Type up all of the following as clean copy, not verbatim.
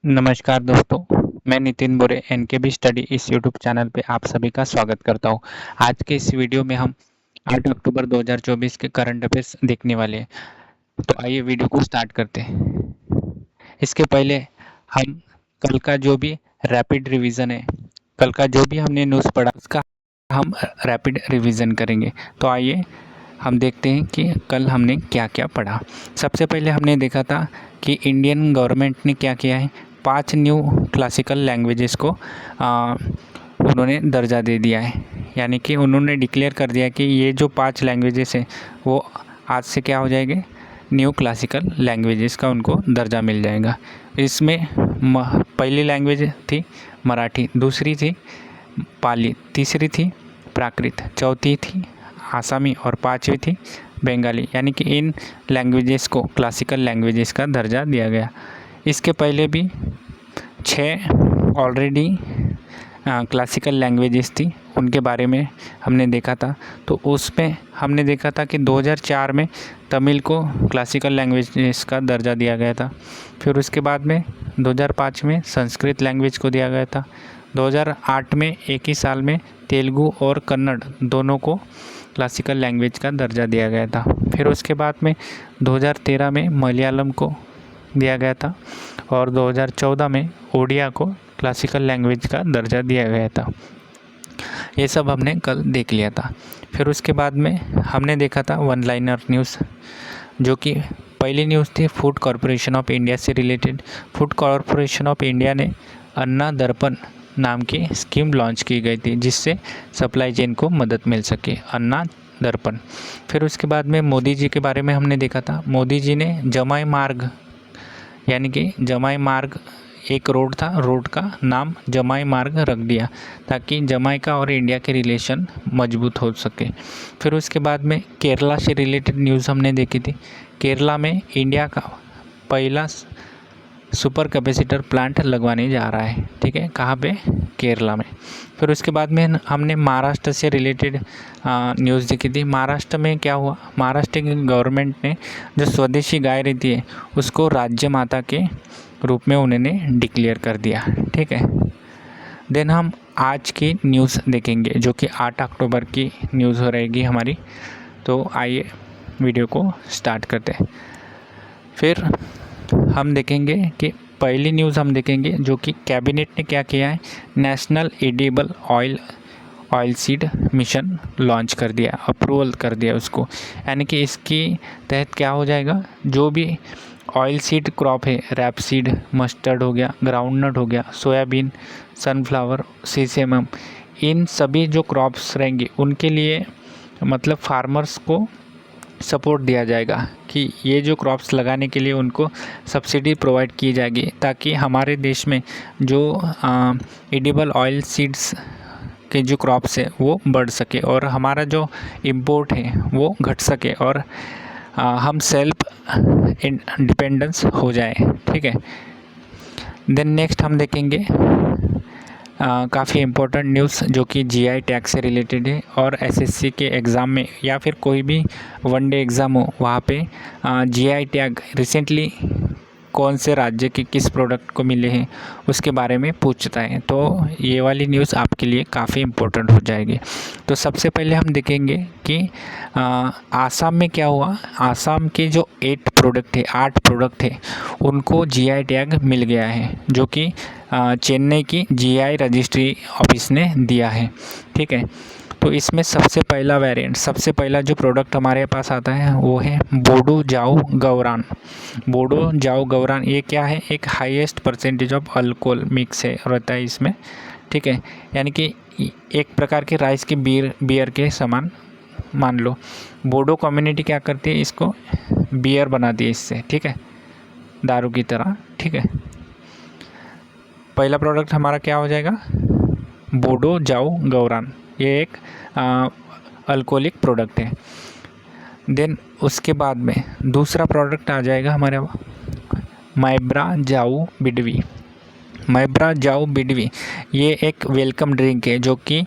नमस्कार दोस्तों, मैं नितिन बोरे एनकेबी स्टडी इस यूट्यूब चैनल पे आप सभी का स्वागत करता हूँ। आज के इस वीडियो में हम 8 अक्टूबर 2024 के करंट अफेयर्स देखने वाले हैं। तो आइए वीडियो को स्टार्ट करते हैं। इसके पहले हम कल का जो भी रैपिड रिवीजन है, कल का जो भी हमने न्यूज़ पढ़ा उसका हम रैपिड रिवीजन करेंगे। तो आइए हम देखते हैं कि कल हमने क्या क्या पढ़ा। सबसे पहले हमने देखा था कि इंडियन गवर्नमेंट ने क्या किया है, 5 न्यू क्लासिकल लैंग्वेजेस को उन्होंने दर्जा दे दिया है। यानी कि उन्होंने डिक्लेयर कर दिया कि ये जो 5 लैंग्वेजेस हैं वो आज से क्या हो जाएंगे, न्यू क्लासिकल लैंग्वेजेस का उनको दर्जा मिल जाएगा। इसमें पहली लैंग्वेज थी मराठी, दूसरी थी पाली, तीसरी थी प्राकृत, चौथी थी आसामी और पांचवी थी बंगाली। यानी कि इन लैंग्वेजेस को क्लासिकल लैंग्वेजेस का दर्जा दिया गया। इसके पहले भी 6 ऑलरेडी क्लासिकल लैंग्वेजेस थी, उनके बारे में हमने देखा था। तो उसमें हमने देखा था कि 2004 में तमिल को क्लासिकल लैंग्वेजेस का दर्जा दिया गया था। फिर उसके बाद में 2005 में संस्कृत लैंग्वेज को दिया गया था। 2008 में एक ही साल में तेलुगु और कन्नड़ दोनों को क्लासिकल लैंग्वेज का दर्जा दिया गया था। फिर उसके बाद में 2013 में मलयालम को दिया गया था और 2014 में ओडिया को क्लासिकल लैंग्वेज का दर्जा दिया गया था। ये सब हमने कल देख लिया था। फिर उसके बाद में हमने देखा था वन लाइनर न्यूज़, जो कि पहली न्यूज़ थी फूड कॉरपोरेशन ऑफ इंडिया से related. Food corporation of India ने अन्ना दर्पण नाम की स्कीम लॉन्च की गई थी, जिससे सप्लाई चेन को मदद मिल सके, अन्ना दर्पण। फिर उसके बाद में मोदी जी के बारे में हमने देखा था। मोदी जी ने जमाई मार्ग, यानी कि जमाई मार्ग एक रोड था, रोड का नाम जमाई मार्ग रख दिया ताकि जमाइका और इंडिया के रिलेशन मजबूत हो सके। फिर उसके बाद में केरला से रिलेटेड न्यूज़ हमने देखी थी। केरला में इंडिया का पहला सुपर कैपेसिटर प्लांट लगवाने जा रहा है। ठीक है, कहाँ पे? केरला में। फिर उसके बाद में हमने महाराष्ट्र से रिलेटेड न्यूज़ देखी थी। महाराष्ट्र में क्या हुआ, महाराष्ट्र की गवर्नमेंट ने जो स्वदेशी गाय रहती है उसको राज्य माता के रूप में उन्होंने डिक्लेयर कर दिया। ठीक है, देन हम आज की न्यूज़ देखेंगे जो कि 8 अक्टूबर की न्यूज़ हो रहेगी हमारी। तो आइए वीडियो को स्टार्ट करते हैं। फिर हम देखेंगे कि पहली न्यूज़ हम देखेंगे जो कि कैबिनेट ने क्या किया है, national edible oil seed mission launch कर दिया, अप्रूवल कर दिया उसको। यानी कि इसकी तहत क्या हो जाएगा, जो भी ऑयल सीड क्रॉप है, रैप सीड, मस्टर्ड हो गया, ग्राउंडनट हो गया, सोयाबीन, सनफ्लावर, सीसेमम, इन सभी जो क्रॉप्स रहेंगे उनके लिए मतलब फार्मर्स को सपोर्ट दिया जाएगा कि ये जो क्रॉप्स लगाने के लिए उनको सब्सिडी प्रोवाइड की जाएगी, ताकि हमारे देश में जो एडिबल ऑयल सीड्स के जो क्रॉप्स है वो बढ़ सके और हमारा जो इंपोर्ट है वो घट सके और हम सेल्फ डिपेंडेंस हो जाए। ठीक है, देन नेक्स्ट हम देखेंगे काफ़ी इम्पोर्टेंट न्यूज़ जो कि जीआई टैग से रिलेटेड है और एसएससी के एग्ज़ाम में या फिर कोई भी वनडे एग्ज़ाम हो वहाँ पे जीआई टैग रिसेंटली कौन से राज्य के किस प्रोडक्ट को मिले हैं उसके बारे में पूछता है। तो ये वाली न्यूज़ आपके लिए काफ़ी इम्पोर्टेंट हो जाएगी। तो सबसे पहले हम देखेंगे कि आसाम में क्या हुआ। आसाम के जो 8 प्रोडक्ट है उनको जीआई टैग मिल गया है, जो कि चेन्नई की जीआई रजिस्ट्री ऑफिस ने दिया है। ठीक है, तो इसमें सबसे पहला वेरिएंट, सबसे पहला जो प्रोडक्ट हमारे पास आता है वो है बोडो जाओ गौरान। बोडो जाओ गौरान ये क्या है, एक highest percentage of alcohol mix है रहता है इसमें। ठीक है, यानी कि एक प्रकार के राइस के बियर के समान मान लो। बोडो कम्युनिटी क्या करती है, इसको बियर बनाती है इससे। ठीक है, दारू की तरह। ठीक है, पहला प्रोडक्ट हमारा क्या हो जाएगा, बोडो जाओ गौरान। ये एक अल्कोहलिक प्रोडक्ट है। देन उसके बाद में दूसरा प्रोडक्ट आ जाएगा हमारे मैब्रा जाओ बिडवी। मैब्रा जाओ बिडवी ये एक वेलकम ड्रिंक है जो कि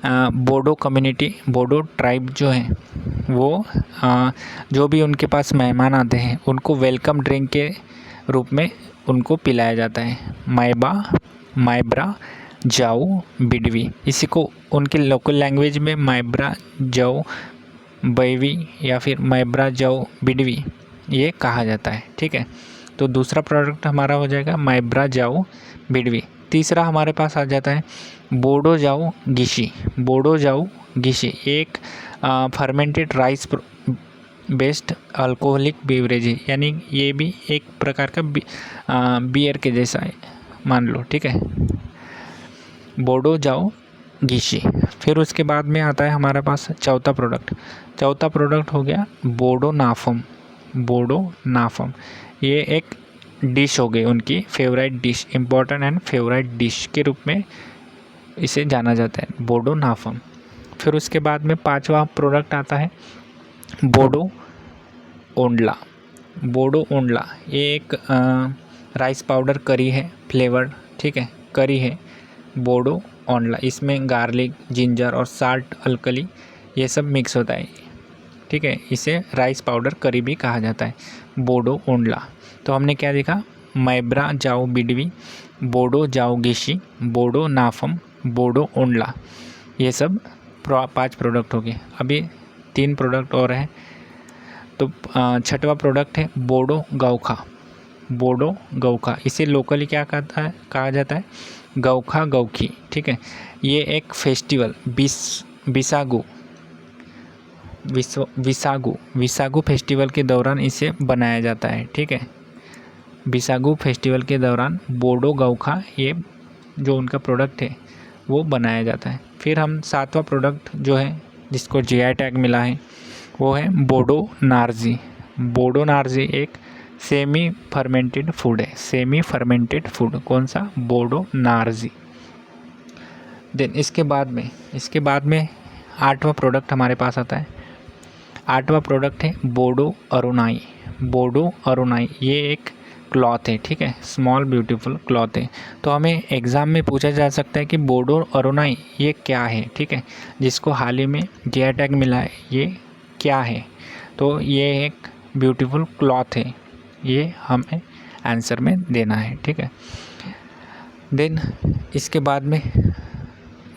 बोडो कम्युनिटी, बोडो ट्राइब जो है वो जो भी उनके पास मेहमान आते हैं उनको वेलकम ड्रिंक के रूप में उनको पिलाया जाता है। माइबा, माइब्रा, जाऊ, बिडवी। इसी को उनके लोकल लैंग्वेज में माइब्रा जाऊ बैवी या फिर माइब्रा जाऊ बिडवी ये कहा जाता है। ठीक है, तो दूसरा प्रोडक्ट हमारा हो जाएगा माइब्रा जाऊ बिडवी। तीसरा हमारे पास आ जाता है बोडो जाऊ गिशी। बोडो जाऊ गिशी एक fermented rice based alcoholic beverage है, यानी ये भी एक प्रकार का बियर के जैसा है मान लो। ठीक है, बोडो जाओ गिशी। फिर उसके बाद में आता है हमारे पास चौथा प्रोडक्ट हो गया बोडो नाफम। बोडो नाफम ये एक डिश हो गई उनकी favourite dish, important and favourite dish के रूप में इसे जाना जाता है, बोडो नाफम। फिर उसके बाद में पांचवा प्रोडक्ट आता है बोडो ओंडला। बोडो ओंडला ये एक राइस पाउडर करी है फ्लेवर्ड। ठीक है, करी है बोडो ओंडला। इसमें गार्लिक, जिंजर और साल्ट, अल्कली ये सब मिक्स होता है। ठीक है, इसे राइस पाउडर करी भी कहा जाता है, बोडो ओंडला। तो हमने क्या देखा, माइब्रा जाओ बिडवी, बोडो जाओ गिशी, बोडो नाफम, बोडो ओंडला, ये सब 5 प्रोडक्ट हो गए। अभी 3 प्रोडक्ट और हैं। तो छठवा प्रोडक्ट है बोडो गौखा। बोडो गौखा इसे लोकली क्या कहा जाता है, गौखा गौखी। ठीक है, ये एक फेस्टिवल विसागु फेस्टिवल के दौरान इसे बनाया जाता है। ठीक है, विसागु फेस्टिवल के दौरान बोडो गौखा ये जो उनका प्रोडक्ट है वो बनाया जाता है। फिर हम 7वां प्रोडक्ट जो है जिसको जीआई टैग मिला है वो है बोडो नार्जी। बोडो नार्जी एक सेमी फर्मेंटेड फूड है, सेमी फर्मेंटेड फूड। कौन सा, बोडो नार्जी। देन इसके बाद में 8वां प्रोडक्ट हमारे पास आता है। 8वां प्रोडक्ट है बोडो अरुणाई। बोडो अरुणाई ये एक क्लॉथ है। ठीक है, स्मॉल ब्यूटीफुल क्लॉथ है। तो हमें एग्ज़ाम में पूछा जा सकता है कि बोडो अरुणाई ये क्या है। ठीक है, जिसको हाल ही में जीआई टैग मिला है, ये क्या है। तो ये एक ब्यूटीफुल क्लॉथ है, ये हमें आंसर में देना है। ठीक है, देन इसके बाद में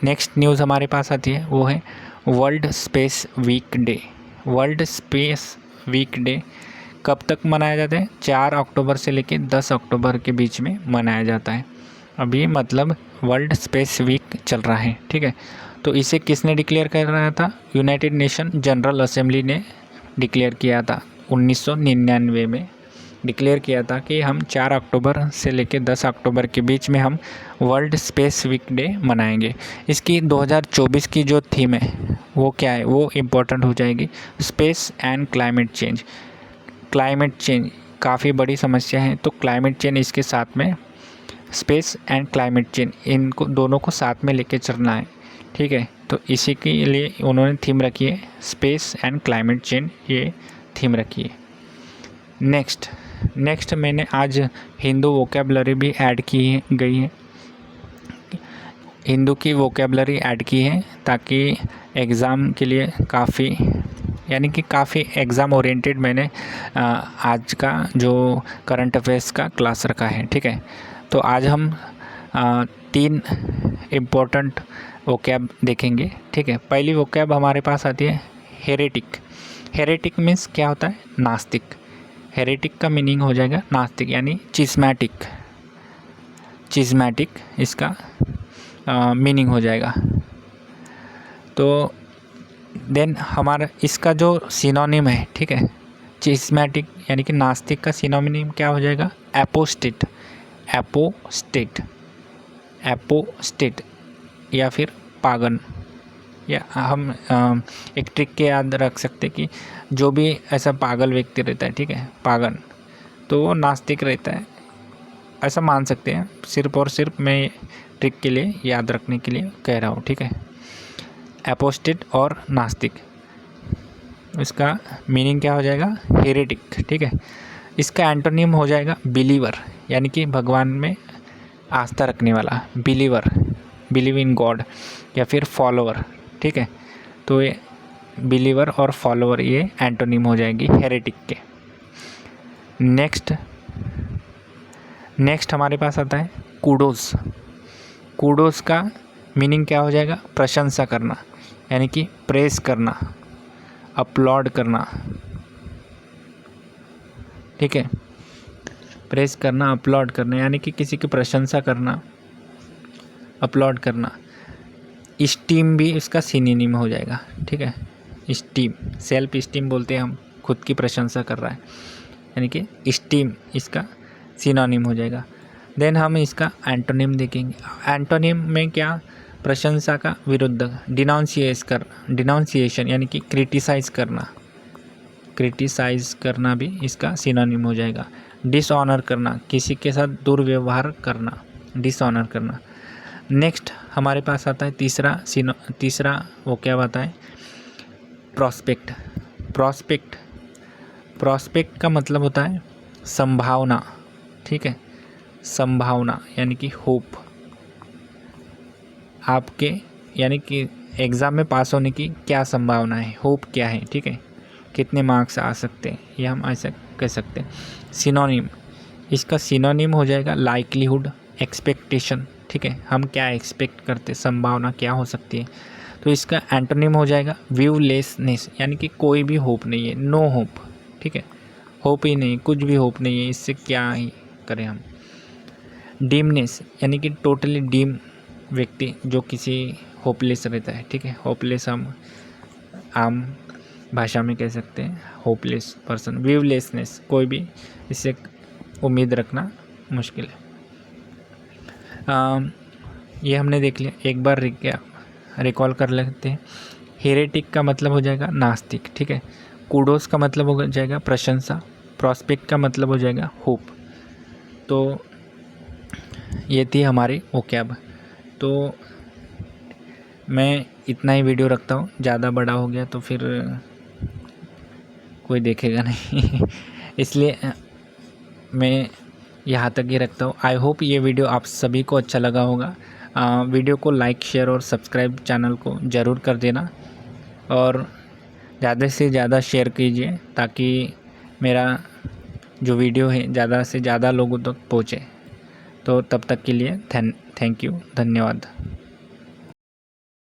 नेक्स्ट न्यूज़ हमारे पास आती है वो है world space week day. World space week day कब तक मनाया जाता है, 4 अक्टूबर से लेकर 10 अक्टूबर के बीच में मनाया जाता है। अभी मतलब वर्ल्ड स्पेस वीक चल रहा है। ठीक है, तो इसे किसने डिक्लेयर कर रहा था, यूनाइटेड नेशन जनरल असेंबली ने डिक्लेयर किया था 1999 में डिक्लेयर किया था कि हम 4 अक्टूबर से लेकर 10 अक्टूबर के बीच में हम वर्ल्ड स्पेस वीक डे मनाएंगे। इसकी 2024 की जो थीम है वो क्या है, वो इम्पोर्टेंट हो जाएगी, space and climate change. Climate change काफ़ी बड़ी समस्या है, तो क्लाइमेट चेंज इसके साथ में स्पेस एंड क्लाइमेट चेंज इनको दोनों को साथ में लेके चलना है। ठीक है, तो इसी के लिए उन्होंने थीम रखी है स्पेस एंड क्लाइमेट चेंज, ये थीम रखी है। नेक्स्ट मैंने आज हिंदू वोकेबलरी भी ऐड की गई है, हिंदू की वोकेबलरी ऐड की है ताकि एग्ज़ाम के लिए काफ़ी एग्ज़ाम ओरिएंटेड मैंने आज का जो करंट अफेयर्स का क्लास रखा है। ठीक है, तो आज हम 3 इम्पोर्टेंट वोकैब देखेंगे। ठीक है, पहली वोकैब हमारे पास आती है हेरेटिक। हेरेटिक मीन्स क्या होता है, नास्तिक। हेरेटिक का मीनिंग हो जाएगा नास्तिक, यानी चिस्मैटिक इसका मीनिंग हो जाएगा। तो देन हमारा इसका जो सिनोनिम है, ठीक है, चिस्मैटिक यानी कि नास्तिक का सिनोनिम क्या हो जाएगा, एपोस्टेट या फिर पागन। या हम एक ट्रिक के याद रख सकते कि जो भी ऐसा पागल व्यक्ति रहता है, ठीक है, पागन, तो वो नास्तिक रहता है, ऐसा मान सकते हैं। सिर्फ और सिर्फ मैं ट्रिक के लिए याद रखने के लिए कह रहा हूँ। ठीक है, एपोस्टेट और नास्तिक, इसका मीनिंग क्या हो जाएगा, हेरेटिक। ठीक है, इसका एंटोनिम हो जाएगा बिलीवर, यानी कि भगवान में आस्था रखने वाला, बिलीव इन गॉड, या फिर फॉलोवर। ठीक है, तो ये बिलीवर और फॉलोवर ये एंटोनिम हो जाएगी हेरेटिक के। नेक्स्ट हमारे पास आता है कूडोस। कूडोस का मीनिंग क्या हो जाएगा? प्रशंसा करना, यानी कि प्रेस करना, अपलॉड करना, ठीक है। प्रेस करना, अपलॉड करना, यानी कि किसी की प्रशंसा करना, अपलॉड करना। स्टीम भी इसका सिनोनिम हो जाएगा, ठीक है। स्टीम, सेल्फ स्टीम बोलते हैं हम, खुद की प्रशंसा कर रहा है, यानी कि स्टीम इसका सिनोनिम हो जाएगा। देन हम इसका एंटोनिम देखेंगे। एंटोनिम में क्या? प्रशंसा का विरुद्ध, डिनाउंसिएशन यानी कि क्रिटिसाइज़ करना। क्रिटिसाइज़ करना भी इसका सिनोनिम हो जाएगा। डिसऑनर करना, किसी के साथ दुर्व्यवहार करना, डिसऑनर करना। नेक्स्ट हमारे पास आता है तीसरा वो क्या आता है? प्रॉस्पेक्ट। प्रॉस्पेक्ट का मतलब होता है संभावना, ठीक है। संभावना यानी कि होप। आपके यानी कि एग्ज़ाम में पास होने की क्या संभावना है, होप क्या है, ठीक है। कितने मार्क्स आ सकते हैं, ये हम ऐसा कह सकते हैं। सिनोनिम, इसका सिनोनिम हो जाएगा लाइक्लीहुड, एक्सपेक्टेशन, ठीक है। हम क्या एक्सपेक्ट करते, संभावना क्या हो सकती है। तो इसका एंटोनिम हो जाएगा व्यूलेसनेस, यानी कि कोई भी होप नहीं है, नो होप, ठीक है। होप ही नहीं, कुछ भी होप नहीं है, इससे क्या ही करें हम। डीमनेस यानी कि टोटली डीम व्यक्ति, जो किसी होपलेस रहता है, ठीक है। होपलेस हम आम भाषा में कह सकते हैं, होपलेस पर्सन। व्यूलेसनेस, कोई भी इससे उम्मीद रखना मुश्किल है। ये हमने देख लिया, एक बार रिकॉल कर लेते हैं। हेरेटिक का मतलब हो जाएगा नास्तिक, ठीक है। कूडोस का मतलब हो जाएगा प्रशंसा। प्रॉस्पेक्ट का मतलब हो जाएगा होप। तो ये थी हमारी वोकैब। तो मैं इतना ही वीडियो रखता हूँ, ज़्यादा बड़ा हो गया तो फिर कोई देखेगा नहीं इसलिए मैं यहाँ तक ही रखता हूँ। आई होप ये वीडियो आप सभी को अच्छा लगा होगा। वीडियो को लाइक, शेयर और सब्सक्राइब चैनल को ज़रूर कर देना, और ज़्यादा से ज़्यादा शेयर कीजिए ताकि मेरा जो वीडियो है ज़्यादा से ज़्यादा लोगों तक पहुँचे। तो तब तक के लिए थैंक यू, धन्यवाद।